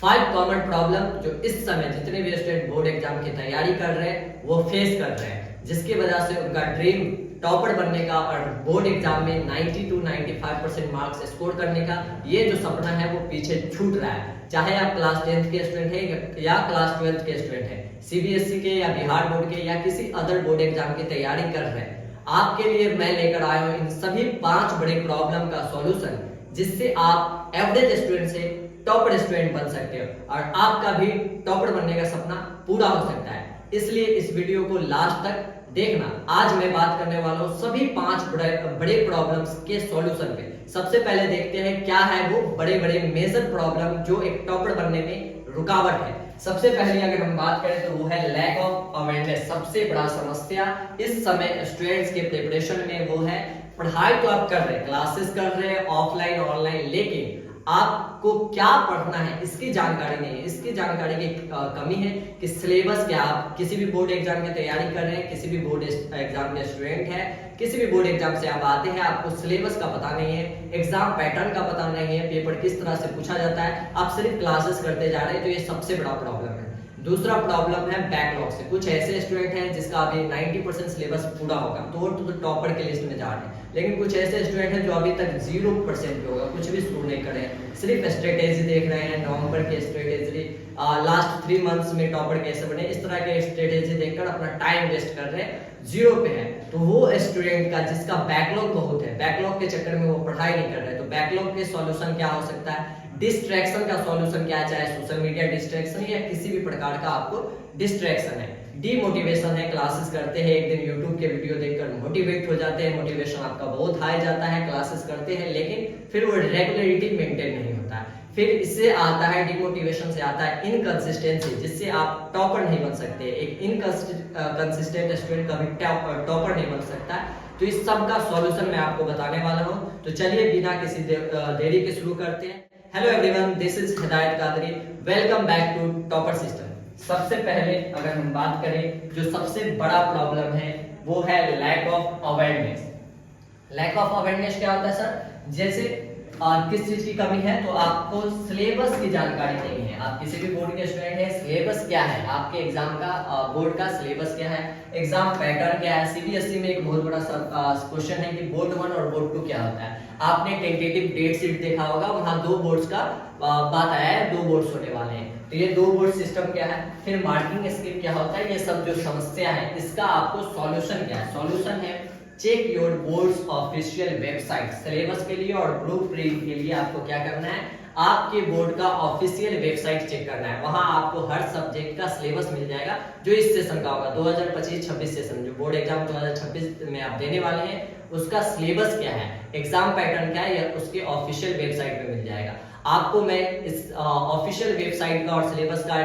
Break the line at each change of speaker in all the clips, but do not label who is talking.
5 common problem जो इस समय जितने भी स्टूडेंट बोर्ड एग्जाम की तैयारी कर रहे हैं वो फेस कर रहे हैं, जिसकी वजह से उनका ड्रीम टॉपर बनने का और बोर्ड एग्जाम में 90 to 95% मार्क्स स्कोर करने का ये जो सपना है वो पीछे छूट रहा है। चाहे आप क्लास 10th के स्टूडेंट हैं या क्लास 12th के स्टूडेंट हैं, सीबीएसई के या बिहार बोर्ड के या किसी अदर बोर्ड एग्जाम की तैयारी कर रहे हैं, आपके लिए मैं लेकर आया हूँ इन सभी 5 बड़े प्रॉब्लम का सॉल्यूशन, जिससे आप एवरेज स्टूडेंट से टॉपर स्टूडेंट बन सकते हो और आपका भी टॉपर बनने का सपना पूरा हो सकता है। इसलिए इस वीडियो को लास्ट तक देखना। आज मैं बात करने वाला हूँ सभी 5 बड़े प्रॉब्लम्स के सॉल्यूशन पे। सबसे पहले देखते हैं क्या है वो बड़े बड़े मेजर प्रॉब्लम जो एक टॉपर बनने में रुकावट है। सबसे पहले अगर हम बात करें तो वो है लैक ऑफ अवेयरनेस। सबसे बड़ा समस्या इस समय स्टूडेंट्स के प्रिपरेशन में वो है, पढ़ाई तो आप कर रहे हैं, क्लासेस कर रहे हैं ऑफलाइन ऑनलाइन, लेकिन आपको क्या पढ़ना है इसकी जानकारी नहीं है। इसकी जानकारी की कमी है कि सिलेबस क्या। आप किसी भी बोर्ड एग्जाम की तैयारी कर रहे हैं, किसी भी बोर्ड एग्जाम के स्टूडेंट है, किसी भी बोर्ड एग्जाम से आप आते हैं, आपको सिलेबस का पता नहीं है, एग्जाम पैटर्न का पता नहीं है, पेपर किस तरह से पूछा जाता है, आप सिर्फ क्लासेस करते जा रहे हैं, तो ये सबसे बड़ा प्रॉब्लम है। दूसरा प्रॉब्लम है बैकलॉग से। कुछ ऐसे स्टूडेंट हैं जिसका अभी 90% सिलेबस पूरा होगा तो टॉपर के लिस्ट में जा रहे हैं, लेकिन कुछ ऐसे स्टूडेंट हैं जो अभी तक 0% पे होगा, कुछ भी शुरू नहीं करे हैं, सिर्फ स्ट्रेटेजी देख रहे हैं, नवंबर की स्ट्रेटेजी, लास्ट 3 मंथ्स में टॉपर कैसे बने, इस तरह के स्ट्रेटेजी देखकर अपना टाइम वेस्ट कर रहे हैं, 0 पे है। तो वो स्टूडेंट का जिसका बैकलॉग बहुत है, बैकलॉग के चक्कर में वो पढ़ाई नहीं कर रहे, तो बैकलॉग के सॉल्यूशन क्या हो सकता है, डिस्ट्रैक्शन का सॉल्यूशन क्या है, चाहे सोशल मीडिया डिस्ट्रैक्शन या किसी भी प्रकार का आपको डिस्ट्रैक्शन है, डीमोटिवेशन है, क्लासेस करते हैं, एक दिन यूट्यूब के वीडियो देखकर मोटिवेट हो जाते हैं, मोटिवेशन आपका बहुत हाई जाता है, क्लासेस करते हैं, लेकिन फिर वो रेगुलरिटी मेंटेन नहीं होता है। फिर इससे आता है डिमोटिवेशन से आता है इनकंसिस्टेंसी, जिससे आप टॉपर नहीं बन सकते। एक इनकंसिस्टेंट स्टूडेंट कभी टॉपर नहीं बन सकता। तो इस सब का सॉल्यूशन मैं आपको बताने वाला हूं, तो चलिए बिना किसी देरी के शुरू करते हैं। Hello everyone, this is Hidayat Qadri, welcome back to topper system. सबसे पहले अगर हम बात करें जो सबसे बड़ा प्रॉब्लम है वो है lack of awareness. Lack of awareness क्या होता है सर? जैसे किस चीज की कमी है, तो आपको सिलेबस की जानकारी नहीं है। आप किसी भी बोर्ड के स्टूडेंट हैं, सिलेबस क्या है आपके एग्जाम का, बोर्ड का सिलेबस क्या है, एग्जाम पैटर्न क्या है। सीबीएसई में एक बहुत बड़ा क्वेश्चन है कि बोर्ड 1 और बोर्ड 2 क्या होता है। आपने टेंटेटिव डेट शीट देखा होगा, वहां 2 बोर्ड्स का बात आया है, 2 बोर्ड्स होने वाले हैं, तो ये 2 बोर्ड सिस्टम क्या है, फिर मार्किंग स्कीम क्या होता है, ये सब जो समस्या है इसका आपको सॉल्यूशन क्या है। सॉल्यूशन है check your boards official website. Syllabus के लिए और ब्लूप्रिंट के लिए आपको क्या करना है, आपके बोर्ड का ऑफिशियल वेबसाइट चेक करना है। वहां आपको हर सब्जेक्ट का सिलेबस मिल जाएगा जो इस सेशन का होगा, 2025-26 सेशन, जो बोर्ड एग्जाम 2026 में आप देने वाले हैं उसका सिलेबस क्या है, एग्जाम पैटर्न क्या है, या उसके ऑफिशियल वेबसाइट पे मिल जाएगा। आपको मैं इस ऑफिशियल वेबसाइट का और सिलेबस का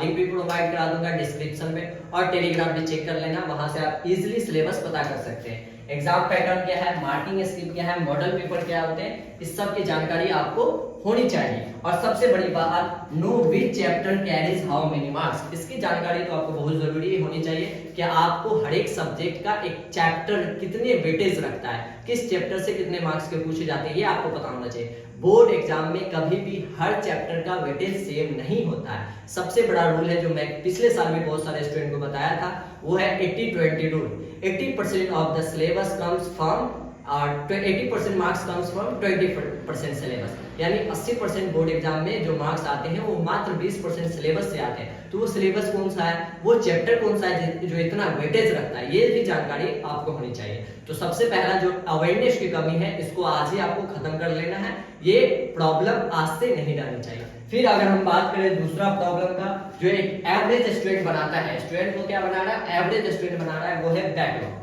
लिंक भी प्रोवाइड करा दूंगा डिस्क्रिप्शन में, और टेलीग्राम भी चेक कर लेना, वहां से आप इजीली सिलेबस पता कर सकते हैं। एग्जाम पैटर्न क्या है, मार्किंग स्कीम क्या है, मॉडल पेपर क्या होते हैं, इस सब की जानकारी आपको होनी चाहिए। और सबसे बड़ी बात, know which chapter carries how many marks. इसकी जानकारी तो आपको बहुत जरूरी होनी चाहिए कि आपको हर एक सब्जेक्ट का एक चैप्टर कितने वेटेज रखता है, किस चैप्टर से कितने मार्क्स के पूछे जाते हैं, ये आपको पता होना चाहिए। बोर्ड एग्जाम में कभी भी हर चैप्टर का वेटेज सेम नहीं होता है। सबसे बड़ा रूल है जो मैं पिछले साल भी बहुत सारे स्टूडेंट को बताया था, वो है 80-20 rule. 80% of the syllabus comes from 80% marks comes from 20% syllabus, यानी 80% बोर्ड एग्जाम में जो मार्क्स आते हैं वो मात्र 20% सिलेबस से आते हैं। तो वो सिलेबस कौन सा है, वो चैप्टर कौन सा है जो इतना वेटेज रखता है, ये भी जानकारी आपको होनी चाहिए। तो सबसे पहला जो अवेयरनेस की कमी है इसको आज ही आपको खत्म कर लेना है, ये प्रॉब्लम आज से नहीं रहनी चाहिए। फिर अगर हम बात करें दूसरा प्रॉब्लम का जो एक एवरेज स्टूडेंट बनाता है, स्टूडेंट को क्या बना रहा है, एवरेज स्टूडेंट बना रहा है, वो है बैकलॉग।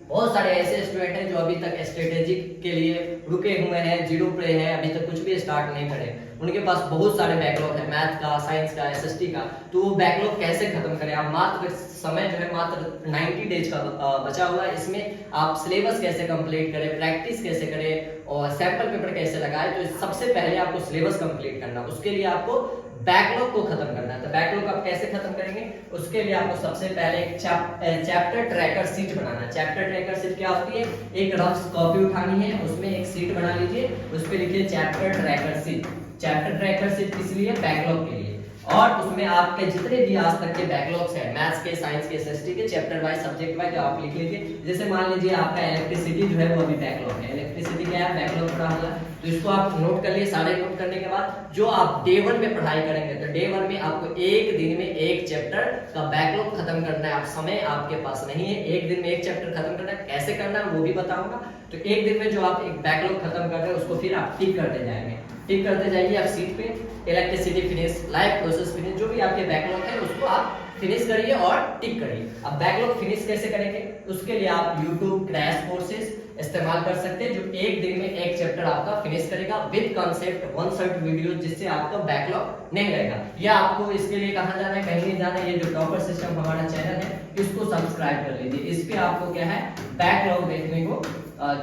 बहुत सारे ऐसे स्टूडेंट हैं जो अभी तक स्ट्रेटेजी के लिए रुके हुए हैं, 0 पे हैं, अभी तक कुछ भी स्टार्ट नहीं करे, उनके पास बहुत सारे बैकलॉग है, मैथ का, साइंस का, एसएसटी का। तो वो बैकलॉग कैसे खत्म करें, आप मात्र समय जो है मात्र 90 डेज का बचा हुआ है, इसमें आप सिलेबस कैसे कंप्लीट करें, प्रैक्टिस कैसे करें और सैंपल पेपर कैसे लगाएं। तो सबसे पहले आपको सिलेबस कंप्लीट करना, उसके लिए आपको बैकलॉग को खत्म करना है। तो बैकलॉग आप कैसे खत्म करेंगे, उसके लिए आपको सबसे पहले एक चैप्टर ट्रैकर शीट बनाना है। चैप्टर ट्रैकर शीट क्या होती है, एक रफ कॉपी उठानी है, उसमें एक शीट बना लीजिए, उस पर लिखिए chapter tracker sheet. Chapter tracker सिर्फ किस लिए, बैकलॉग के लिए। और उसमें आपके जितने भी आज तक के बैकलॉग्स हैं, मैथ्स के, साइंस के, एसएसटी के, चैप्टर वाइज, सब्जेक्ट वाइज, आप लिख लीजिए। जैसे मान लीजिए आपका इलेक्ट्रिसिटी जो है वो अभी बैकलॉग है, इलेक्ट्रिसिटी क्या है, बैकलॉग पड़ा हुआ है, तो इसको आप नोट कर लिए। सारे नोट करने के बाद जो आप डे 1 में पढ़ाई करेंगे, तो डे 1 में आपको एक दिन में एक चैप्टर का बैकलॉग खत्म करना है। आप समय आपके पास नहीं है, एक दिन में एक चैप्टर खत्म करना है, कैसे करना है वो भी बताऊंगा। तो एक दिन में जो आप एक बैकलॉग खत्म कर रहे हैं उसको फिर आप टिक करते जाएंगे, टिक करते जाइए आप सीट पे, electricity finish, life process finish, जो भी आपके बैकलॉग है उसको आप फिनिश करिए और टिक करिए। अब बैकलॉग फिनिश कैसे करेंगे, उसके लिए आप YouTube क्रैश कोर्सेज इस्तेमाल कर सकते हैं, जो एक दिन में एक चैप्टर आपका फिनिश करेगा with concept, one shot video, जिससे आपका बैकलॉग नहीं रहेगा। या आपको इसके लिए कहां जाना है, कहीं नहीं जाना है, ये जो टॉपर सिस्टम हमारा चैनल है इसको सब्सक्राइब कर लीजिए। इस पे आपको क्या है, बैकलॉग देखने को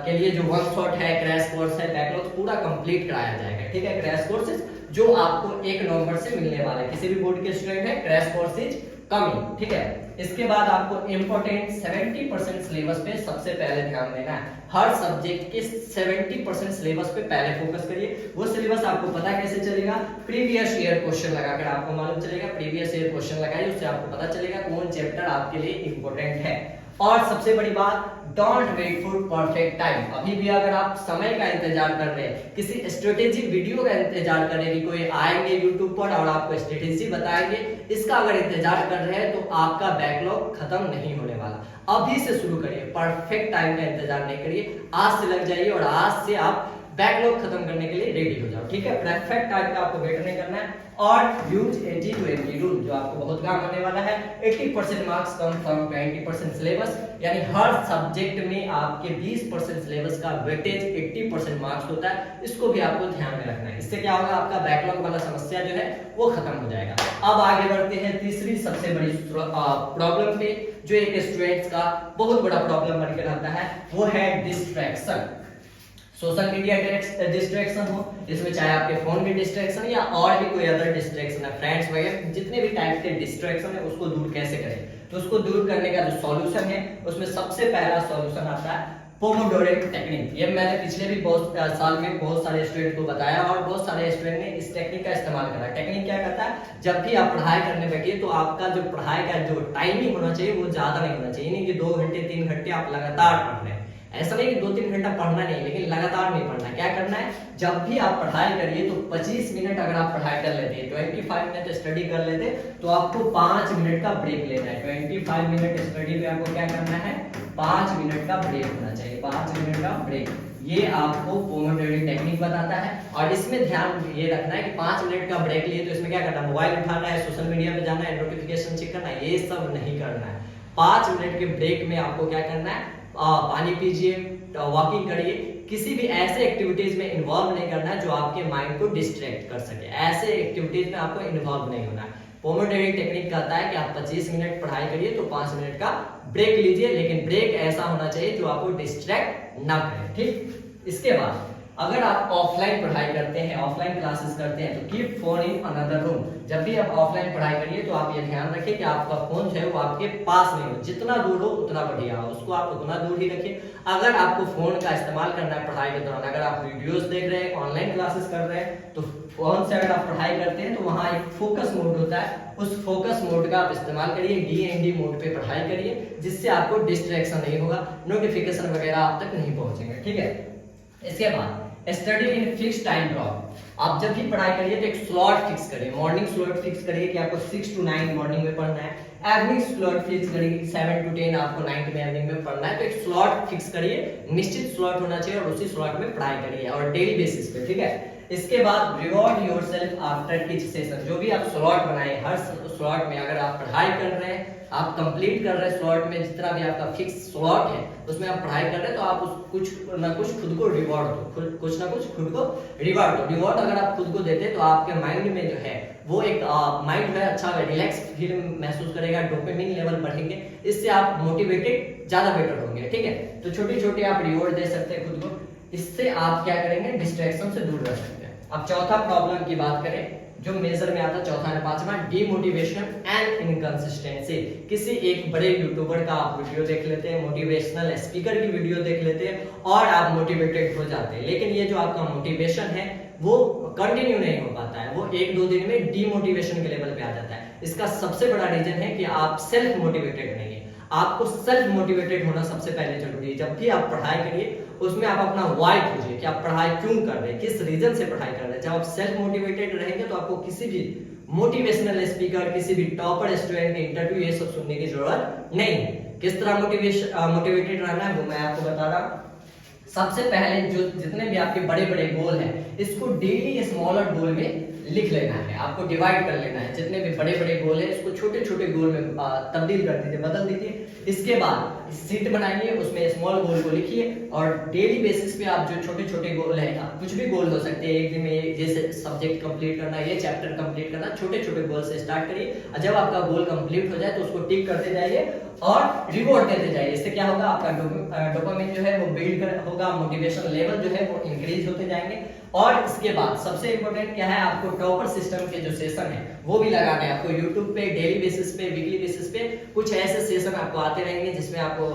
के लिए जो वन शॉट है, क्रैश कोर्स है, बैकलॉग पूरा कंप्लीट कराया जाएगा, ठीक है। क्रैश कोर्सेज जो आपको 1 नवंबर से मिलने वाले, किसी भी बोर्ड के स्टूडेंट है, क्रैश कोर्सेज कमिंग, ठीक है। इसके बाद आपको इंपॉर्टेंट 70% सिलेबस पे सबसे पहले ध्यान देना है। हर सब्जेक्ट के 70% सिलेबस पे पहले फोकस करिए। वो सिलेबस आपको पता कैसे चलेगा, प्रीवियस ईयर क्वेश्चन लगाकर आपको मालूम चलेगा। प्रीवियस ईयर क्वेश्चन लगाइए, उससे आपको पता चलेगा कौन चैप्टर आपके लिए इंपॉर्टेंट है। और सबसे बड़ी बात, don't wait for perfect time. अभी भी अगर आप समय का इंतजार कर रहे हैं, किसी स्ट्रेटेजी वीडियो का इंतजार कर रहे हैं कि कोई आएंगे यूट्यूब पर और आपको स्ट्रेटेजी बताएंगे, इसका अगर इंतजार कर रहे हैं तो आपका बैकलॉग खत्म नहीं होने वाला। अभी से शुरू करिए, परफेक्ट टाइम का इंतजार नहीं करिए, आज से लग जाइए और आज से आप बैकलॉग खत्म करने के लिए रेडी हो जाओ, ठीक है। परफेक्ट टाइम का आपको वेट नहीं करना है। और यूज 80 to 80 रूल, जो आपको बहुत काम आने वाला है। 80% मार्क्स कम फ्रॉम 20% सिलेबस, यानी हर सब्जेक्ट में आपके 20% सिलेबस का वेटेज 80% मार्क्स होता है, इसको भी आपको ध्यान में रखना है। इससे क्या होगा, आपका बैकलॉग वाला समस्या जो है वो खत्म हो जाएगा। अब आगे बढ़ते हैं तीसरी सबसे बड़ी प्रॉब्लम पे, जो एक स्टूडेंट्स का बहुत बड़ा प्रॉब्लम बनकर आता है, वो है डिस्ट्रैक्शन। सोशल मीडिया डिस्ट्रैक्शन हो, इसमें चाहे आपके फोन की डिस्ट्रैक्शन या और भी कोई अदर डिस्ट्रैक्शन है, फ्रेंड्स वगैरह, जितने भी टाइप के डिस्ट्रैक्शन है उसको दूर कैसे करें। तो उसको दूर करने का जो सॉल्यूशन है, उसमें सबसे पहला सॉल्यूशन आता है पोमोडोरो टेक्निक। ये मैंने पिछले भी बहुत साल में बहुत सारे स्टूडेंट को बताया और बहुत सारे स्टूडेंट ने इस टेक्निक का इस्तेमाल करा। टेक्निक क्या करता है, जब भी आप पढ़ाई करने बैठिए तो आपका जो पढ़ाई का जो टाइमिंग होना चाहिए वो ज्यादा नहीं होना चाहिए, नहीं कि 2 घंटे 3 घंटे आप लगातार पढ़ रहे हैं। ऐसा नहीं कि 2-3 घंटा पढ़ना नहीं, लेकिन लगातार नहीं पढ़ना। क्या करना है, जब भी आप पढ़ाई करिए तो 25 मिनट अगर आप पढ़ाई कर लेते हैं, 25 मिनट स्टडी कर लेते, तो आपको 5 मिनट का ब्रेक लेना है। 25 मिनट स्टडी पे आपको क्या करना है, 5 मिनट का ब्रेक होना चाहिए, 5 मिनट का ब्रेक। ये आपको पोमोडोरो टेक्निक बताता है। और इसमें ध्यान ये रखना है कि 5 मिनट का ब्रेक लिए तो इसमें क्या करना है, मोबाइल उठाना है, सोशल मीडिया पे जाना है, नोटिफिकेशन चेक करना है, ये सब नहीं करना है। 5 मिनट के ब्रेक में आपको क्या करना है, पानी पीजिए, वॉकिंग करिए, किसी भी ऐसे एक्टिविटीज में इन्वॉल्व नहीं करना है जो आपके माइंड को डिस्ट्रैक्ट कर सके। ऐसे एक्टिविटीज में आपको इन्वॉल्व नहीं होना है। पोमोडोरो टेक्निक कहता है कि आप 25 मिनट पढ़ाई करिए तो 5 मिनट का ब्रेक लीजिए, लेकिन ब्रेक ऐसा होना चाहिए जो आपको डिस्ट्रैक्ट ना करे, ठीक। इसके बाद अगर आप ऑफलाइन पढ़ाई करते हैं, ऑफलाइन क्लासेस करते हैं, तो keep phone in another room. जब भी आप ऑफलाइन पढ़ाई करिए तो आप ये ध्यान रखिए कि आपका फोन जो है वो आपके पास नहीं हो, जितना दूर हो उतना बढ़िया हो, उसको आप उतना दूर ही रखिए। अगर आपको फोन का इस्तेमाल करना है पढ़ाई के दौरान, अगर आप वीडियोस देख रहे हैं, ऑनलाइन क्लासेस कर रहे हैं, तो फोन से अगर आप पढ़ाई करते हैं तो वहाँ एक फोकस मोड होता है, उस फोकस मोड का आप इस्तेमाल करिए, DND मोड पे पढ़ाई करिए, जिससे आपको डिस्ट्रैक्शन नहीं होगा, नोटिफिकेशन वगैरह आप तक नहीं पहुंचेंगे, ठीक है। इसके बाद study in fix time block. आप जब भी पढ़ाई करिए तो एक स्लॉट फिक्स करिए। मॉर्निंग स्लॉट फिक्स करिए कि आपको 6 to 9 मॉर्निंग में पढ़ना है। इवनिंग स्लॉट फिक्स करिए 7 to 10 आपको नाइट में इवनिंग में पढ़ना है। तो एक स्लॉट फिक्स करिए, निश्चित स्लॉट होना चाहिए और उसी स्लॉट में पढ़ाई करिए और डेली बेसिस पे, ठीक है। इसके बाद reward yourself after each session. जो भी आप स्लॉट बनाए, हर स्लॉट में अगर आप पढ़ाई कर रहे हैं, आप कंप्लीट कर रहे हैं स्लॉट में, जितना भी आपका फिक्स स्लॉट है उसमें आप पढ़ाई कर रहे हैं, तो आप कुछ ना कुछ खुद को रिवॉर्ड दो, कुछ ना कुछ खुद को रिवॉर्ड दो। रिवॉर्ड अगर आप खुद को देते तो आपके माइंड में जो है वो एक माइंड है अच्छा रिलैक्स फील महसूस करेगा, डोपामिन लेवल बढ़ेंगे, इससे आप मोटिवेटेड ज्यादा बेटर होंगे, ठीक है। तो छोटे छोटे आप रिवॉर्ड दे सकते हैं खुद को, इससे आप क्या करेंगे, डिस्ट्रैक्शन से दूर रह सकते हैं। अब चौथा प्रॉब्लम की बात करें जो मेजर में आता है, चौथा है 5वां, डीमोटिवेशन एंड इनकंसिस्टेंसी। किसी एक बड़े यूट्यूबर का आप वीडियो देख लेते हैं, मोटिवेशनल स्पीकर की वीडियो देख लेते हैं और आप मोटिवेटेड हो जाते हैं, लेकिन ये जो आपका मोटिवेशन है वो कंटिन्यू नहीं हो पाता है, वो 1-2 दिन में डीमोटिवेशन के लेवल पे आ जाता है। इसका सबसे बड़ा रीजन है कि आप सेल्फ मोटिवेटेड नहीं है। आपको सेल्फ मोटिवेटेड होना सबसे पहले जरूरी है। जब भी आप पढ़ाई करिए उसमें आप अपना वाई खोजिए कि आप पढ़ाई क्यों कर रहे हैं, किस रीजन से पढ़ाई कर रहे हैं। जब आप सेल्फ मोटिवेटेड रहेंगे तो आपको किसी भी मोटिवेशनल स्पीकर, किसी भी टॉपर स्टूडेंट के इंटरव्यू ये सब सुनने की जरूरत नहीं है। किस तरह मोटिवेटेड रहना है वो मैं आपको बता रहा हूँ। सबसे पहले जो जितने भी आपके बड़े बड़े गोल हैं इसको डेली स्मॉलर गोल में लिख लेना है, आपको डिवाइड कर लेना है। जितने भी बड़े बड़े गोल हैं इसको छोटे छोटे गोल में तब्दील कर दीजिए, बदल दीजिए। इसके बाद शीट बनाइए, उसमें स्मॉल गोल को लिखिए और डेली बेसिस पे आप जो छोटे छोटे गोल है, कुछ भी गोल हो सकते हैं, एक दिन में जैसे सब्जेक्ट कंप्लीट करना, ये चैप्टर कंप्लीट करना, छोटे छोटे गोल से स्टार्ट करिए। और जब आपका गोल कंप्लीट हो जाए तो उसको टिक करते जाइए और रिवॉर्ड देते जाइए। इससे क्या होगा, आपका डोपामिन जो है वो बिल्ड होगा, मोटिवेशन लेवल जो है वो इंक्रीज होते जाएंगे। और इसके बाद सबसे इंपॉर्टेंट क्या है, आपको टॉपर सिस्टम के जो सेशन है वो भी लगाने हैं। आपको यूट्यूब पे डेली बेसिस पे, वीकली बेसिस पे कुछ ऐसे सेशन आपको आते रहेंगे जिसमें आपको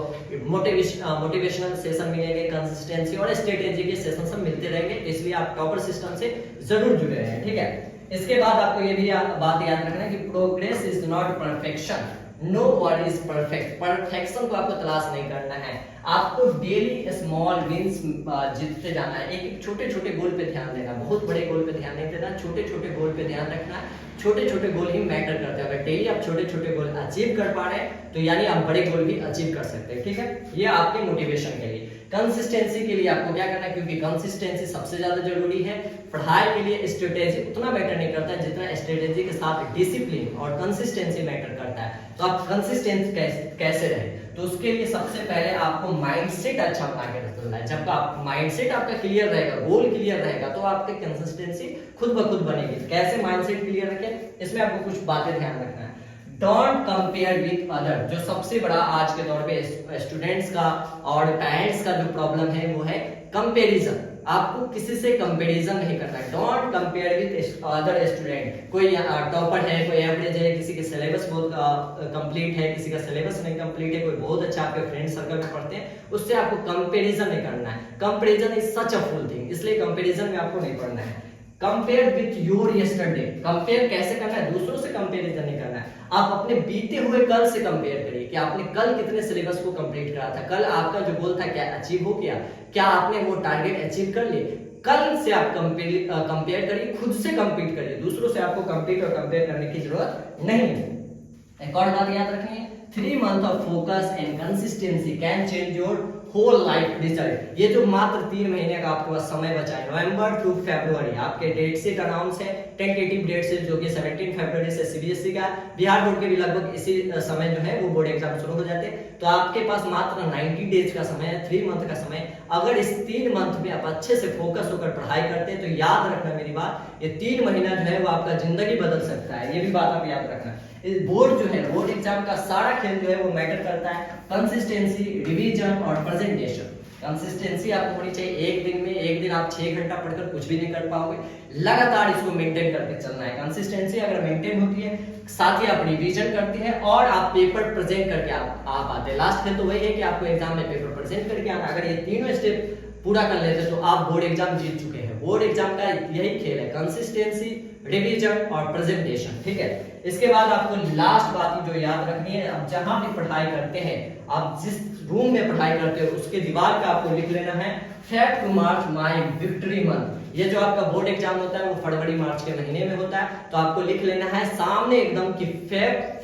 मोटिवेशनल सेशन मिलेंगे, कंसिस्टेंसी और स्ट्रेटेजी के सेशन सब मिलते रहेंगे। इसलिए आप टॉपर सिस्टम से जरूर जुड़े रहें, ठीक है। इसके बाद आपको ये भी बात याद रखना है कि progress is not perfection, no one is perfect. Perfection को आपको तलाश नहीं करना है, आपको डेली स्मॉल विंस जीतते जाना है। एक एक छोटे छोटे गोल पे ध्यान देना, बहुत बड़े गोल पे ध्यान नहीं देना, छोटे छोटे गोल पे ध्यान रखना। छोटे छोटे गोल ही मैटर करते हैं। अगर डेली आप छोटे छोटे गोल अचीव कर पा रहे हैं तो यानी आप बड़े गोल भी अचीव कर सकते हैं, ठीक है। ये आपके मोटिवेशन के लिए। कंसिस्टेंसी के लिए आपको क्या करना है, क्योंकि कंसिस्टेंसी सबसे ज्यादा जरूरी है। पढ़ाई के लिए स्ट्रेटेजी उतना मैटर नहीं करता है जितना स्ट्रेटेजी के साथ डिसिप्लिन और कंसिस्टेंसी मैटर करता है। तो आप कंसिस्टेंट कैसे रहे, तो उसके लिए सबसे पहले आपको माइंडसेट अच्छा बना के रखना है। जब आप माइंडसेट आपका क्लियर रहेगा, गोल क्लियर रहेगा, तो आपकी कंसिस्टेंसी खुद ब खुद बनेगी। कैसे माइंडसेट क्लियर रखें, इसमें आपको कुछ बातें ध्यान रखना है। Don't compare with other. जो सबसे बड़ा आज के दौर पे स्टूडेंट्स का और पेरेंट्स का जो प्रॉब्लम है वो है कंपैरिजन। आपको किसी से कंपैरिजन नहीं करना है। Don't compare with other student. कोई टॉपर है, कोई एवरेज है, किसी के सिलेबस बहुत कंप्लीट है, किसी का सिलेबस नहीं कंप्लीट है, कोई बहुत अच्छा आपके फ्रेंड सर्कल में पढ़ते हैं, उससे आपको कंपैरिजन नहीं करना है। Comparison is such a full thing, इसलिए कंपैरिजन में आपको नहीं पढ़ना है। Compare with your yesterday. Compare कैसे करना है, दूसरों से कंपैरिजन नहीं करना है। आप अपने बीते हुए कल से कंपेयर करिए कि आपने कल कितने सिलेबस को कंप्लीट करा था, कल आपका जो गोल था क्या अचीव हो गया, क्या आपने वो टारगेट अचीव कर लिए। कल से आप कंपेयर करिए, खुद से कंपीट करिए, दूसरों से आपको कंपीट और कंपेयर करने की जरूरत नहीं है। एक और बात याद रखनी है, 3 months of focus and consistency can change your whole life result. ये जो मात्र 3 महीने का आपके पास समय बचा है, नवंबर टू फरवरी आपके डेट से अनाउंस है, टेंटेटिव डेट से, जो कि 17 फरवरी से सीबीएसई का, बिहार बोर्ड के भी लगभग इसी समय जो है वो बोर्ड एग्जाम शुरू हो जाते हैं। तो आपके पास मात्र 90 डेज का समय है, 3 मंथ का समय। अगर इस 3 मंथ में आप अच्छे से फोकस होकर पढ़ाई करते हैं तो याद रखना मेरी बात, ये 3 महीना जो है वो आपका जिंदगी बदल सकता है। ये भी बात आप याद रखना। बोर्ड जो है, बोर्ड एग्जाम का सारा खेल जो है वो मैटर करता है कंसिस्टेंसी, रिवीजन और प्रेजेंटेशन। कंसिस्टेंसी आपको होनी चाहिए। एक दिन आप 6 घंटा पढ़कर कुछ भी नहीं कर पाओगे, लगातार इसको मेंटेन करके चलना है। कंसिस्टेंसी अगर मेंटेन होती है, साथ ही आप रिवीजन करते हैं और आप पेपर प्रेजेंट करके आप आते हैं। लास्ट खेल तो वही है कि आपको एग्जाम में पेपर प्रेजेंट करके आना। अगर ये तीनों स्टेप पूरा कर लेते हैं तो आप बोर्ड एग्जाम जीत चुके हैं। बोर्ड एग्जाम का यही खेल है, कंसिस्टेंसी, रिवीजन और प्रेजेंटेशन, ठीक है। इसके बाद आपको लास्ट बात जो याद रखनी है, आप जहां भी पढ़ाई करते हैं, आप जिस रूम में पढ़ाई करते हो उसके दीवार पे आपको लिख लेना है fact to March my victory month. ये जो आपका बोर्ड एग्जाम होता है वो फरवरी मार्च के महीने में होता है, तो आपको लिख लेना है सामने एकदम कि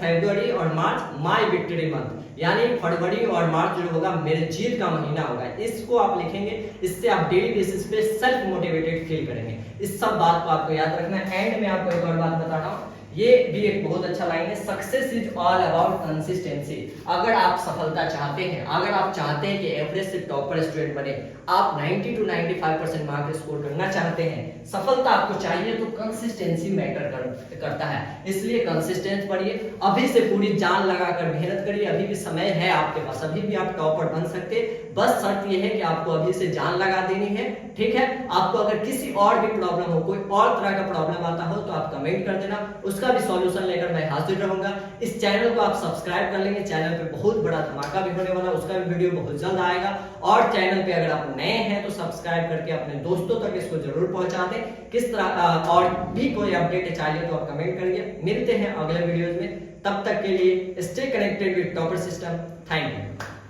फरवरी और मार्च माय विक्ट्री मंथ, यानी फरवरी और मार्च जो होगा मेरे जीत का महीना होगा। इसको आप लिखेंगे, इससे आप डेली बेसिस पे सेल्फ मोटिवेटेड फील करेंगे। इस सब बात को आपको याद रखना है। एंड में आपको एक और बात बता रहा हूँ, ये भी एक बहुत अच्छा लाइन है, success is all about consistency. अगर आप सफलता चाहते हैं, अगर आप चाहते हैं कि एवरेज से टॉपर स्टूडेंट बने, आप 90 to 95% मार्क्स स्कोर करना चाहते हैं, सफलता आपको चाहिए, तो कंसिस्टेंसी मैटर करता है। इसलिए कंसिस्टेंट पढ़िए, अभी से पूरी जान लगाकर मेहनत करिए। अभी भी समय है आपके पास, अभी भी आप टॉपर बन सकते। बस शर्त यह है कि आपको अभी से जान लगा देनी है, ठीक है। आपको अगर किसी और भी प्रॉब्लम हो, कोई और तरह का प्रॉब्लम आता हो तो आप कमेंट कर देना, उसका उसका भी सॉल्यूशन लेकर मैं हाजिर रहूंगा। इस चैनल को आप सब्सक्राइब कर लेंगे, चैनल पे बहुत बड़ा धमाका भी होने वाला, उसका भी वीडियो बहुत जल्द आएगा। और चैनल पे अगर आप नए हैं तो सब्सक्राइब करके अपने दोस्तों तक इसको जरूर पहुंचा दें। किस तरह और भी कोई अपडेट चाहिए तो आप कमेंट करिए। मिलते हैं अगले वीडियोज में, तब तक के लिए stay connected with topper system. Thank you.